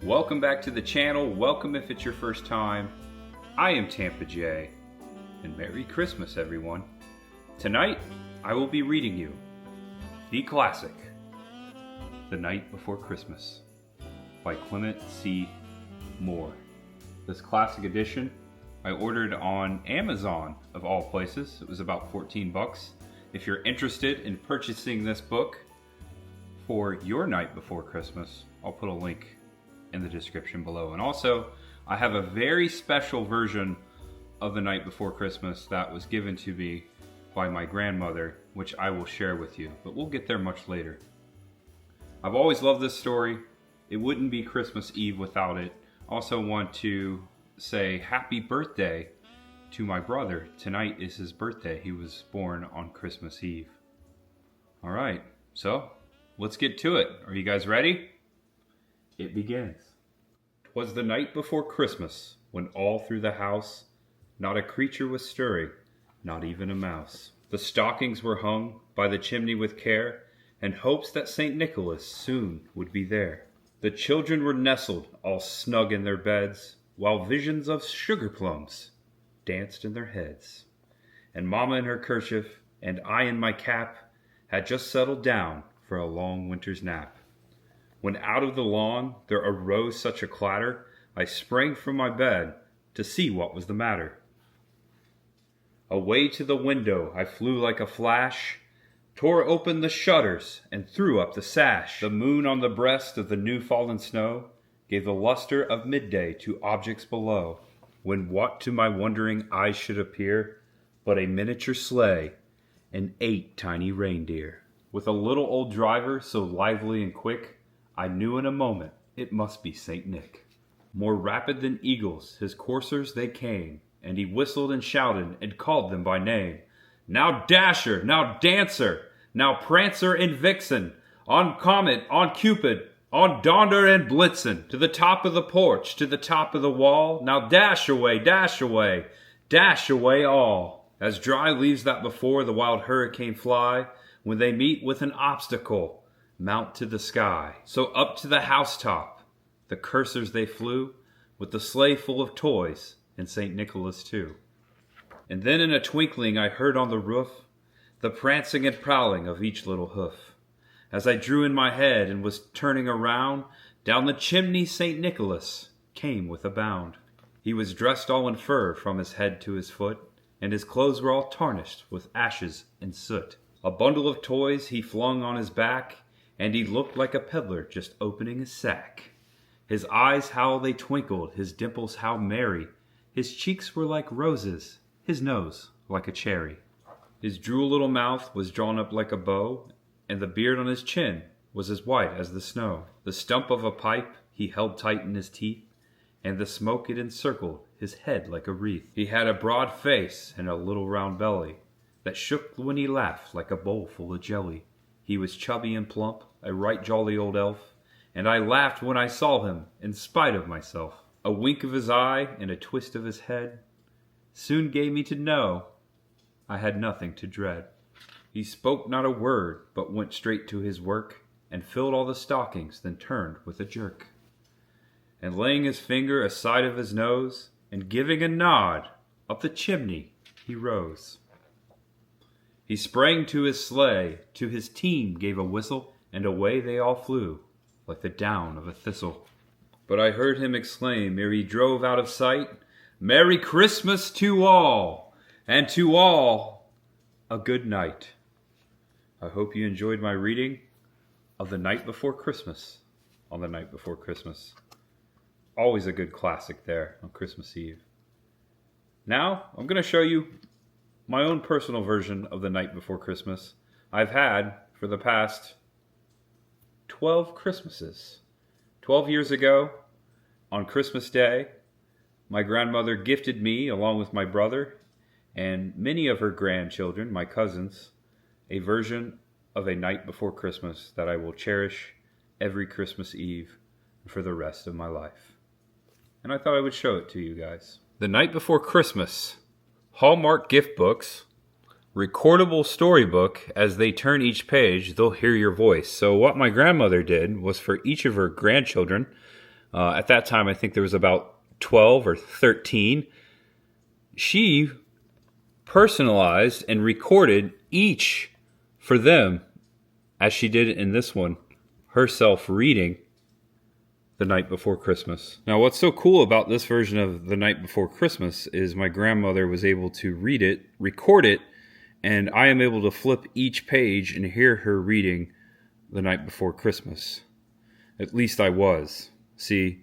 Welcome back to the channel. Welcome if it's your first time. I am Tampa J, and Merry Christmas, everyone. Tonight, I will be reading you the classic, The Night Before Christmas, by Clement C. Moore. This classic edition I ordered on Amazon, of all places. It was about 14 bucks. If you're interested in purchasing this book for your night before Christmas, I'll put a link in the description below. And also, I have a very special version of The Night Before Christmas that was given to me by my grandmother, which I will share with you, but we'll get there much later. I've always loved this story. It wouldn't be Christmas Eve without it. Also want to say happy birthday to my brother. Tonight is his birthday. He was born on Christmas Eve. All right, so let's get to it. Are you guys ready? It begins. 'Twas the night before Christmas, when all through the house not a creature was stirring, not even a mouse. The stockings were hung by the chimney with care, and hopes that St. Nicholas soon would be there. The children were nestled all snug in their beds, while visions of sugar plums danced in their heads. And Mama in her kerchief, and I in my cap, had just settled down for a long winter's nap. When out of the lawn there arose such a clatter, I sprang from my bed to see what was the matter. Away to the window I flew like a flash, tore open the shutters and threw up the sash. The moon on the breast of the new fallen snow gave the luster of midday to objects below, when what to my wondering eyes should appear but a miniature sleigh and 8 tiny reindeer. With a little old driver so lively and quick, I knew in a moment it must be St. Nick. More rapid than eagles his coursers they came, and he whistled and shouted and called them by name. Now Dasher, now Dancer, now Prancer and Vixen, on Comet, on Cupid, on Donder and Blitzen, to the top of the porch, to the top of the wall, now dash away, dash away, dash away all. As dry leaves that before the wild hurricane fly, when they meet with an obstacle, mount to the sky. So up to the housetop the coursers they flew, with the sleigh full of toys, and St. Nicholas too. And then in a twinkling I heard on the roof the prancing and prowling of each little hoof. As I drew in my head and was turning around, down the chimney St. Nicholas came with a bound. He was dressed all in fur from his head to his foot, and his clothes were all tarnished with ashes and soot. A bundle of toys he flung on his back, and he looked like a peddler just opening his sack. His eyes how they twinkled, his dimples how merry, his cheeks were like roses, his nose like a cherry. His droll little mouth was drawn up like a bow, and the beard on his chin was as white as the snow. The stump of a pipe he held tight in his teeth, and the smoke it encircled his head like a wreath. He had a broad face and a little round belly, that shook when he laughed like a bowl full of jelly. He was chubby and plump, a right jolly old elf, and I laughed when I saw him, in spite of myself. A wink of his eye and a twist of his head soon gave me to know I had nothing to dread. He spoke not a word, but went straight to his work, and filled all the stockings, then turned with a jerk. And laying his finger aside of his nose, and giving a nod, up the chimney he rose. He sprang to his sleigh, to his team gave a whistle, and away they all flew, like the down of a thistle. But I heard him exclaim, ere he drove out of sight, Merry Christmas to all, and to all a good night. I hope you enjoyed my reading of The Night Before Christmas on The Night Before Christmas. Always a good classic there on Christmas Eve. Now, I'm going to show you my own personal version of The Night Before Christmas I've had for the past 12 Christmases. 12 years ago, on Christmas Day, my grandmother gifted me, along with my brother and many of her grandchildren, my cousins, a version of A Night Before Christmas that I will cherish every Christmas Eve for the rest of my life. And I thought I would show it to you guys. The Night Before Christmas. Hallmark gift books, recordable storybook. As they turn each page, they'll hear your voice. So what my grandmother did was, for each of her grandchildren, At that time, I think there was about 12 or 13. She personalized and recorded each for them, as she did in this one, herself reading The Night Before Christmas. Now, what's so cool about this version of The Night Before Christmas is my grandmother was able to read it, record it, and I am able to flip each page and hear her reading The Night Before Christmas. At least I was. See,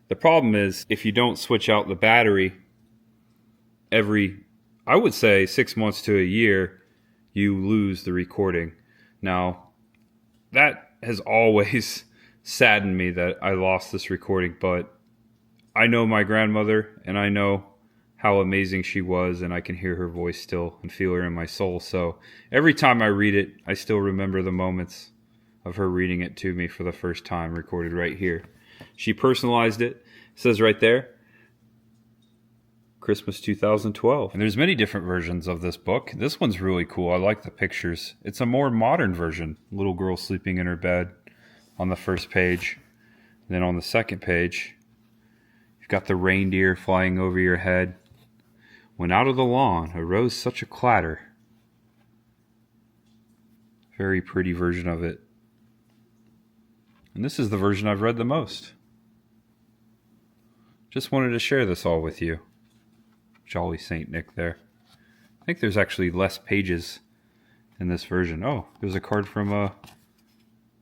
the problem is if you don't switch out the battery every, I would say 6 months to a year, you lose the recording. Now, that has always saddened me that I lost this recording, but I know my grandmother and I know how amazing she was, and I can hear her voice still and feel her in my soul. So every time I read it, I still remember the moments of her reading it to me for the first time, recorded right here. She personalized it. It says right there, Christmas 2012. And there's many different versions of this book. This one's really cool. I like the pictures. It's a more modern version. Little girl sleeping in her bed on the first page. And then on the second page, you've got the reindeer flying over your head. When out of the lawn arose such a clatter. Very pretty version of it. And this is the version I've read the most. Just wanted to share this all with you. Jolly Saint Nick there. I think there's actually less pages in this version. Oh, there's a card from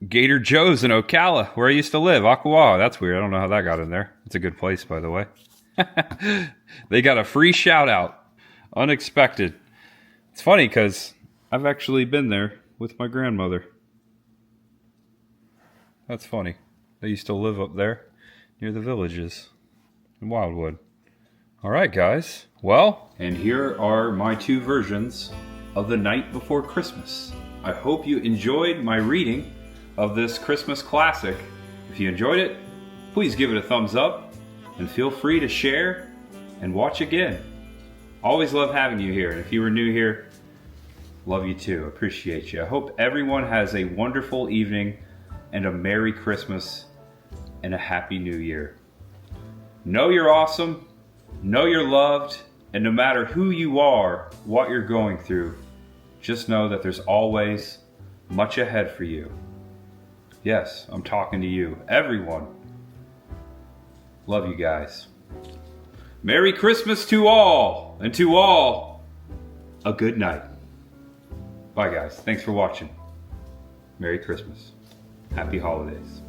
Gator Joe's in Ocala, where I used to live. Aqua. That's weird. I don't know how that got in there. It's a good place, by the way. They got a free shout out. Unexpected. It's funny because I've actually been there with my grandmother. That's funny. They used to live up there near the villages in Wildwood. All right, guys. Well, and here are my two versions of The Night Before Christmas. I hope you enjoyed my reading of this Christmas classic. If you enjoyed it, please give it a thumbs up and feel free to share and watch again. Always love having you here. And if you were new here, love you too. Appreciate you. I hope everyone has a wonderful evening and a Merry Christmas and a Happy New Year. Know you're awesome, know you're loved, and no matter who you are, what you're going through, just know that there's always much ahead for you. Yes, I'm talking to you, everyone. Love you guys. Merry Christmas to all, and to all, a good night. Bye guys, thanks for watching. Merry Christmas. Happy holidays.